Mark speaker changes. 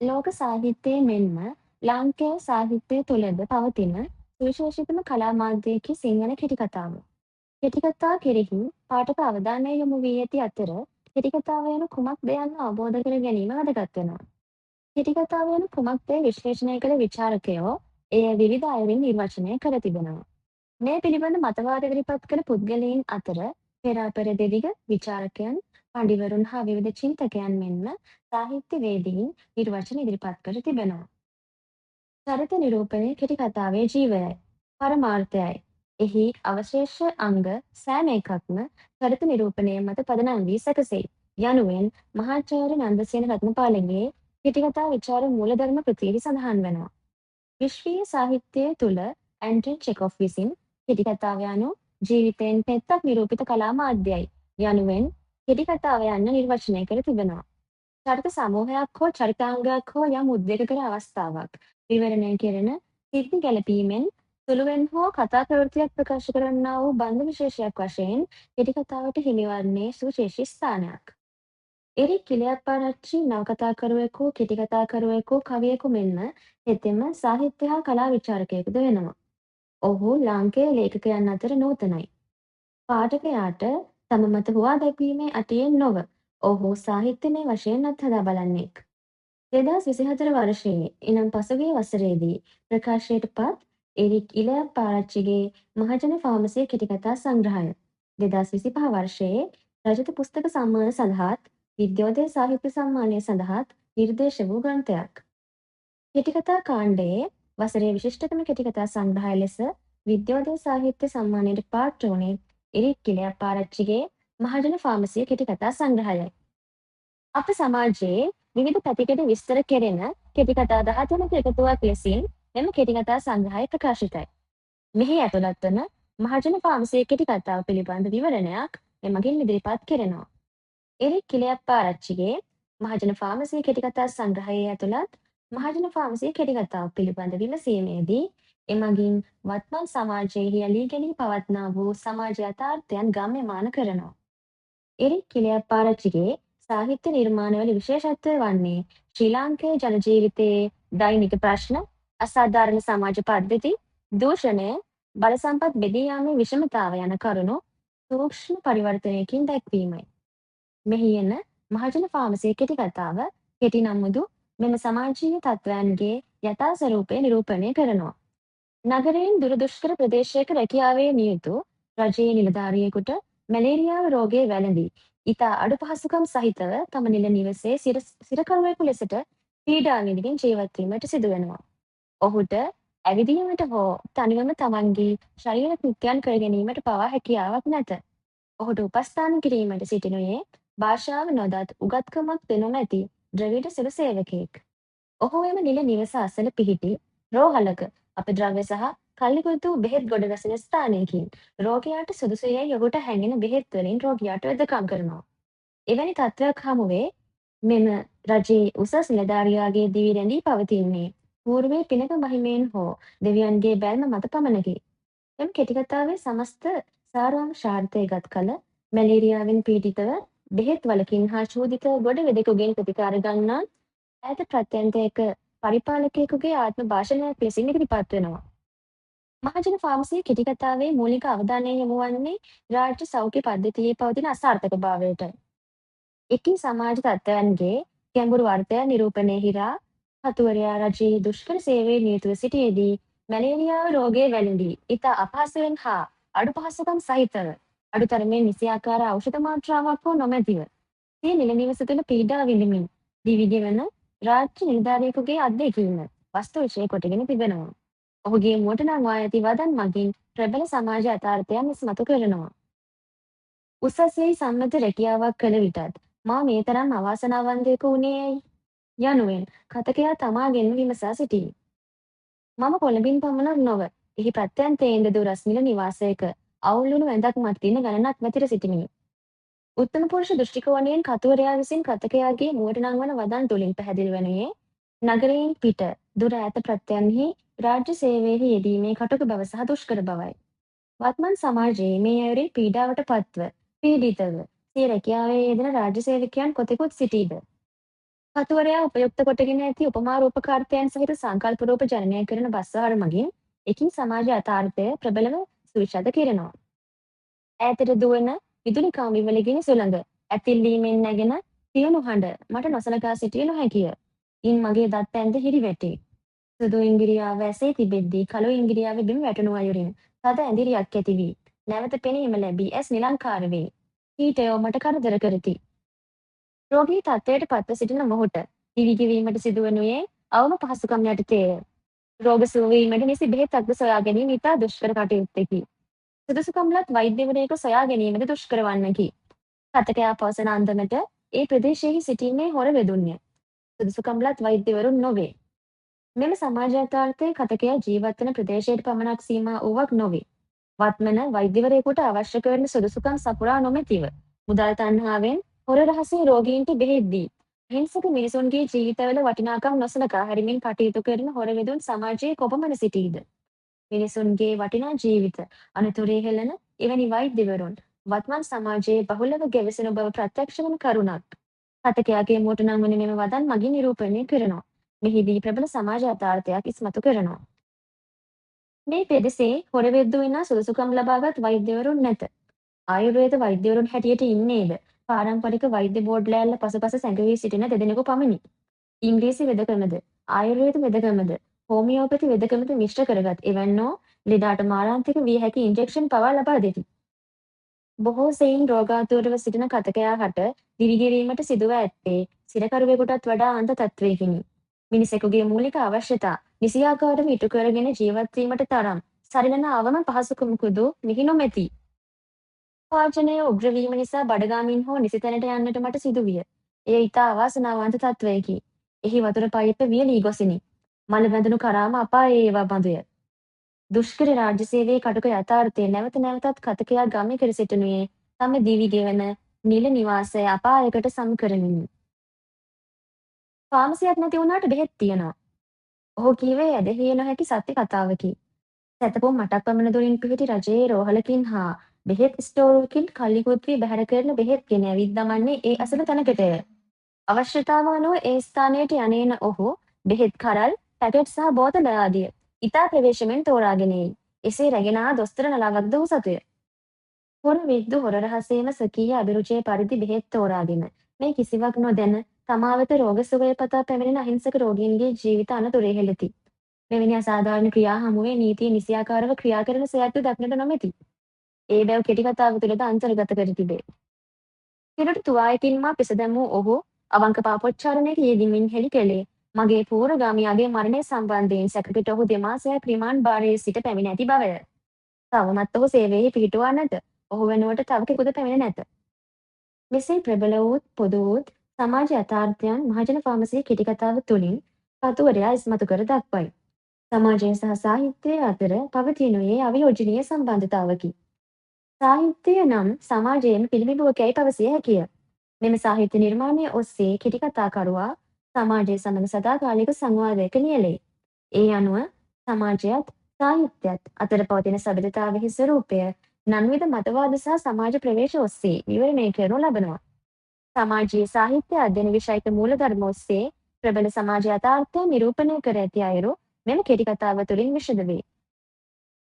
Speaker 1: ලෝක සාහිත්‍යයේ මෙන්ම ලාංකේය සාහිත්‍යය තුළද පවතින සුවිශේෂිතම කලා මාධ්‍යයකි සිංහල කෙටිකතාව. කෙටිකතා කෙරෙහි පාඨක අවධානය යොමු වී ඇති අතර කෙටිකතාව යනු කුමක්ද යන්න අවබෝධ කර ගැනීම වැදගත් වෙනවා. කෙටිකතාව යනු කුමක්දැයි විශ්ලේෂණය කළ විචාරකයෝ එය විවිධ අයුරින් නිර්වචනය කර තිබෙනවා. මේ පිළිබඳ මතවාද ඉදිරිපත් කළ පුද්ගලයින් අතර පෙරාපෙර දෙදිග විචාරකයන්, පඬිවරුන් හා විවිධ චින්තකයන් මෙන්ම සාහිත්‍යවේදීන් නිර්වචන ඉදිරිපත් කර තිබෙනවා. චරිත නිරූපණය කෙටි කතාවේ ජීවයයි, පරමාර්ථයයි. එහි අවශේෂ අංග සෑම එකක්ම චරිත නිරූපණය මත පදනම් වී සැකසෙයි. යනුවෙන් මහාචාර්ය නන්දසේන රත්නපාලගේ කෙටිකතා විචාර මූලධර්ම කෘතියෙහි සඳහන් වෙනවා. විශ්වීය සාහිත්‍යය තුළ ඇන්ටන් චෙකොෆ් විසින් කෙටිකතාව යනු ජීවිතයෙන් පෙත්තක් නිරූපිත කලා මාධ්‍යයි යනුවෙන් කෙටිකතාව යන්න නිර්වචනය කර තිබෙනවා. චරිත සමූහයක් හෝ චරිතාංගයක් හෝ යම් උද්වේගකර අවස්ථාවක් විවරණය කෙරෙන සිද්ධි ගැලපීමෙන් සුළුවෙන් හෝ කතා ප්‍රවෘත්තියක් ප්‍රකාශ කරන්නා වූ බන්ධ විශේෂයක් වශයෙන් කෙටිකතාවට හිමිවන්නේ සුවිශේෂී ස්ථානයක්. එරික් කිලියප්පාරච්චි නවකතාකරුවෙකු, කෙටිකතාකරුවෙකු, කවියෙකු මෙන්ම හෙතෙම සාහිත්‍ය හා කලා විචාරකයෙකුද වෙනවා. ඔහු ලාංකේය ලේඛකයන් අතර නූතනයි. පාඨකයාට තම මත හුවා දැක්වීමේ අටියෙන් නොව ඔහු සාහිත්‍යමය වශයෙන්ත් හදා බලන්නෙක්. 2024 වර්ෂයේ එනම් පසුගිය වසරේදී ප්‍රකාශයට පත් එරික් ඉලයප්පාරච්චිගේ මහජන ෆාමසිය කෙටිකතා සංග්‍රහය 2025 වර්ෂයේ රජත පුස්තක සම්මාන සඳහාත් විද්‍යෝදය සාහිත්‍ය සම්මානය සඳහාත් නිර්දේශ වූ ග්‍රන්ථයක්. කෙටිකතා කාණ්ඩයේ වසරේ විශිෂ්ටතම කෙටිකතා සංග්‍රහය ලෙස විද්‍යෝදය සාහිත්‍ය සම්මානයට පාත්‍ර වුණේ එරික් ඉලයප්පාරච්චිගේ මහජන ෆාමසිය කෙටිකතා සංග්‍රහයයි. අප සමාජයේ විවිධ පැතිකඩ විස්තර කෙරෙන කෙටිකතා 13ක එකතුවක් ලෙසින් මෙම කෙටිකතා සංග්‍රහය ප්‍රකාශිතයි. මෙහි ඇතුළත් වන මහජන ෆාමසිය කෙටිකතාව පිළිබඳ විවරණයක් එමගින් ඉදිරිපත් කෙරෙනවා. එරික් කිලියප්පාරච්චිගේ මහජන ෆාමසිය කෙටිකතා සංග්‍රහයේ ඇතුළත් මහජන ෆාමසිය කෙටිකතාව පිළිබඳ විමසීමේදී එමගින් වත්මන් සමාජයෙහි ඇලී ගැලී පවත්නා වූ සමාජ යථාර්ථයන් ගම්‍යමාන කරනවා. එරික් කිලියප්පාරච්චිගේ සාහිත්‍ය නිර්මාණවල විශේෂත්වය වන්නේ ශ්‍රී ලාංකේය ජන ජීවිතයේ දෛනික ප්‍රශ්න, අසාධාරණ සමාජ පද්ධති, දූෂණය, බල සම්පත් බෙදී යාමේ විෂමතාව යන කරුණු සූක්ෂම පරිවර්තනයකින් දැක්වීමයි. මෙහි එන මහජන ෆාමසිය කෙටිකතාව කෙටි නමුදු මෙම සමාජීය තත්ත්වයන්ගේ යථා ස්වරූපය නිරූපණය කරනවා. නගරයෙන් දුර දුෂ්කර ප්‍රදේශයක රැකියාවේ නියුතු රජයේ නිලධාරියෙකුට මැලේරියාව රෝගය වැළඳී ඉතා අඩු පහසුකම් සහිතව තම නිල නිවසේ සිරකරුවෙකු ලෙසට පීඩා විඳිමින් ජීවත් වීමට සිදු වෙනවා. ඔහුට ඇවිදීමට හෝ තනිවම තමන්ගේ ශරීර කෘත්‍යයන් කර ගැනීමට පවා හැකියාවක් නැත. ඔහුට උපස්ථාන කිරීමට සිටිනුයේ භාෂාව නොදත් උගත්කමක් දෙනොමැති ද්‍රවිඩ සුළු සේවකයෙක්. ඔහු එම නිල නිවස අසල පිහිටි රෝහලක අපද්‍රව්‍ය සහ කල්ලිකුතු බෙහෙත් ගොඩ වැසෙන ස්ථානයකින් රෝගයාට සුදුසු යැයි ඔහුට හැඟෙන බෙහෙත් වලින් රෝගියාට වෙදකම් කරනවා. එවැනි තත්ත්වයක් හමුවේ මෙම රජයේ උසස් නිලධාරියාගේ දිවි රැඳී පවතින්නේ పూర్වයේ පිනක මහිමයෙන් හෝ දෙවියන්ගේ බැල්ම මත පමණකි. එම කෙටිකතාවේ සමස්ත සාරාංශාර්ථය ගත් කල මැලේරියාවෙන් පීඩිතව බෙහෙත් වලකින් හා චෝදිත ගොඩ වෙදෙකුගෙන් ප්‍රතිකාර ගන්නා ඈත ප්‍රත්‍යන්තයක පරිපාලකයෙකුගේ ආත්ම භාෂණයක් ලෙසින් ඉදිරිපත් වෙනවා. මහජන ෆාමසිය කෙටිකතාවේ මූලික අවධානය යොමු වන්නේ රාජ්‍ය සෞඛ්‍ය පද්ධතියේ පවතින අසාර්ථකභාවයට. එකී සමාජ තත්ත්වයන්ගේ ගැඹුරු අර්ථය නිරූපණය හිරා කතුවරයා රජයේ දුෂ්කර සේවයේ නියුතුව සිටියේදී මැලේරියාව රෝගය වැළඳී ඉතා අපහසුවෙන් හා අඩු පහසුකම් සහිතව අඩුතරමින් නිසියාකාර ඖෂධ මාත්‍රාවක් හෝ නොමැතිව සිය නිල නිවස තුළ පීඩා විඳිමින් දිවි ගෙවන රාජ්‍ය නිලධාරියෙකුගේ අත්දැකීම වස්තු විෂය කොටගෙන තිබෙනවා. ඔහුගේ මුවට නංවා ඇති වදන් මගින් ප්‍රබල සමාජ යථාර්ථයන් ඉස්මතු කරනවා. උසස් සම්මත රැකියාවක් කළ විටත් මා මේ තරම් අවාසනාවන්තයෙකු වුණේ ඇයි? යනුවෙන් කතකයා තමාගෙන්ම විමසා සිටී. මම කොළඹින් පමණක් නොව එහි ප්‍රත්‍යන්තයෙන්ද දුරස් මිල නිවාසයක අවුල්වුණු ඇඳක් මත්තින ගණනක් වැතිර සිටිමිනි. උත්තම පුරුෂ දෘෂ්ටිකෝණයෙන් කතුවරයා විසින් කතකයාගේ මුවට නංවන වදන් තුළින් පැහැදිලි වනුයේ නගරයෙන් පිට දුර ඈත ප්‍රත්‍යයන්හි රාජ්‍ය සේවයෙහි යෙදීමේ කටුක බව සහ දුෂ්කර බවයි. වත්මන් සමාජයේ මේ අයුරින් පීඩාවට පත්ව පීඩිතව සිය රැකියාවේ යෙදෙන රාජ්‍ය සේවකයන් කොතෙකුත් සිටීද? කතුවරයා උපයුක්ත කොටගෙන ඇති උපමා රූපකාර්ථයන් සහිත සංකල්ප රූප ජනනය කරන බස්සහර මගින් එකින් සමාජ යථාර්ථය ප්‍රබලව සවිශද කෙරෙනවා. ඈතට දුවන විදුලි කාමි වල සුළඟ ඇතිල්ලීමෙන් නැගෙන තියුණු හඬ මට නොසලකා සිටිය නොහැකිය. ඉන් මගේ දත් ඇන්ද හිරිවැටේ. සුදු ඉංගිරියාව ඇසේ තිබෙද්දී කළු ඉංගිරියාව බිම වැටුණු අයුරින් තද ඇඳිරියක් ඇති වී නැවත පෙනීම ලැබී ඇස් නිලංකාර වේ. කීටයෝ මට කරදර කරති. රෝගී තත්ත්වයට පත්ව සිටින මොහුට දිවිගෙවීමට සිදුවනුයේ අවම පහසුකම් යටතේය. රෝග සුව වීමට නිසි බෙහෙතක්ද සොයා ගැනීම ඉතා දුෂ්කර කටයුත්තකි. සුදුසුකම්ලත් වෛද්‍යවරයෙකු සොයා ගැනීමද දුෂ්කර වන්නකි. කථකයා පවසන අන්දමට ඒ ප්‍රදේශයෙහි සිටීමේ හොර වෙදුන්ය. සුදුසුකම්ලත් වෛද්‍යවරුන් නොවේ. මෙම සමාජ යථාර්ථය කථකයා ජීවත් වන ප්‍රදේශයට පමණක් සීමා වූවක් නොවේ. වත්මන වෛද්‍යවරයෙකුට අවශ්‍ය කරන සුදුසුකම් සපුරා නොමැතිව මුදල් තණ්හාවෙන් හොර රහසේ රෝගීන්ට බෙහෙත් දී හිංසක මිනිසුන්ගේ ජීවිතවල වටිනාකම් නොසලකා හැරිමින් කටයුතු කරන හොර වෙදුන් සමාජයේ කොපමණ සිටීද? මිනිසුන්ගේ වටිනා ජීවිත අනතුරේ හෙළන එවැනි වෛද්‍යවරුන් වත්මන් සමාජයේ බහුලව ගැවසෙන බව ප්‍රත්‍යක්ෂ වන කරුණක්. කථකයාගේ මුවට නම් වන මෙම වදන් මගින් නිරූපණය කරනවා. මෙහිදී ප්‍රබල සමාජ යථාර්ථයක් ඉස්මතු කරනවා. මේ පෙදෙසේ හොර වෙද්දු විනා සුදුසුකම් ලබාගත් වෛද්‍යවරුන් නැත. ආයුර්වේද වෛද්‍යවරුන් හැටියට ඉන්නේද පාරම්පරික වෛද්‍ය බෝඩ් ලෑල්ල පසුපස සැඟවී සිටින දෙදෙනෙකු පමණි. ඉංග්‍රීසි වෙදකමද, ආයුර්වේද වෙදකමද, හෝමියෝපති වෙදකමද මිශ්‍ර කරගත් එවැන්නෝ ලෙඩාට මාරාන්තික විය හැකි ඉන්ජෙක්ෂන් පවා ලබා දෙති. බොහෝ සෙයින් රෝගාතුරව සිටින කථකයා හට දිවිගෙවීමට සිදුව ඇත්තේ සිරකරුවෙකුටත් වඩා අන්ත තත්වයකිනි. මිනිසෙකුගේ මූලික අවශ්‍යතා නිසියාකාරව ඉටු කරගෙන ජීවත් වීමට තරම් සරිලන අවම පහසුකමකුදු මිහි නොමැති. පාර්ජනය උග්‍ර වීම නිසා බඩගාමින් හෝ නිසි තැනට යන්නට මට සිදුවිය. එය ඉතා අවාසනාවන්ත තත්වයකි. එහි වතුර පයිප්ප වියලී ගොසිනි. මල වැඳුණු කරාම අපායේ ඒවා බඳුය. දුෂ්කර රාජ්‍ය සේවයේ කටුක යථාර්ථය නැවත නැවතත් කථකයා ගමේ කර සිටිනුයේ තම දිවි ගෙවන නිල නිවාසය අපායකට සම කරමිනි. ෆාමසියක් නැති වුණාට බෙහෙත් තියෙනවා. ඔහු කීවේ ඇදහිය නොහැකි සත්‍ය කතාවකි. සැතපුම් 8ක් පමණ දුරින් පිහිටි රජයේ රෝහලකින් හා බෙහෙත් ස්ටෝරුවකින් කල්ලිකුත් වී බැහැර කරන බෙහෙත් ගෙන ඇවිත් දමන්නේ ඒ අසල තැනකටය. අවශ්‍යතාව අනුව ඒ ස්ථානයට යන්නේන ඔහු බෙහෙත් කරල්, පැකට් සහ බෝතල ආදිය ඉතා ප්‍රවේශමෙන් තෝරාගෙන එයි. එසේ රැගෙන ආ දොස්තර නලාවක්ද ඔහු සතුය. හොර විද්දු හොර රහසේම ස්වකීය අභිරුචිය පරිදි බෙහෙත් තෝරාගෙන මේ කිසිවක් නොදැන තමා වෙත රෝග සුවය පතා පැමිණෙන අහිංසක රෝගීන්ගේ ජීවිත අනතුරේ හෙළති. මෙවැනි අසාධාරණ ක්‍රියා හමුවේ නීතිය නිසියාකාරව ක්‍රියා කරන සයත්තු දක්නට නොමැති. ඒ බැව් කෙටි කතාව තුළද අන්තර්ගත කර තිබේ. පිරට තුවායකින් මා පිස දැමූ ඔහු අවංක පාපොච්චාරණයක යෙදීමින් හෙළි කළේ මගේ පූර්වගාමියාගේ මරණය සම්බන්ධයෙන් සැකකට ඔහු දෙමාසයක් රිමාන්ඩ් භාරයේ සිට පැමිණ ඇති බවය. තවමත් ඔහු සේවයේ පිහිටුවා නැත. ඔහු වෙනුවට තව කෙනෙකුද පැමිණ නැත. මෙසේ ප්‍රබල වූත් පොදු වූත් සමාජ යථාර්ථයන් මහජන ෆාමසියේ කෙටි කතාව තුළින් කතුවරයා ඉස්මතු කර දක්වයි. සමාජය සහ සාහිත්‍යය අතර පවතිනුයේ අවියෝජනීය සම්බන්ධතාවකි. සාහිත්‍යය නම් සමාජයෙන් පිළිබිඹුවකැයි පැවසිය හැකිය. මෙම සාහිත්‍ය නිර්මාණය ඔස්සේ කෙටි කතාකරුවා සමාජය සමඟ සදාකාලික සංවාදයක නියැලේ. ඒ අනුව සමාජයත් සාහිත්‍යයත් අතර පවතින සබඳතාවෙහි ස්වරූපය නන්විධ මතවාද සහ සමාජ ප්‍රවේශ ඔස්සේ විවරණය කරනු ලබනවා. සමාජයේ සාහිත්‍ය අධ්‍යයන විෂයික මූලධර්ම ඔස්සේ ප්‍රබල සමාජ යථාර්ථය නිරූපණය කර ඇති අයුරු මෙම කෙටි කතාව තුළින් විශද වේ.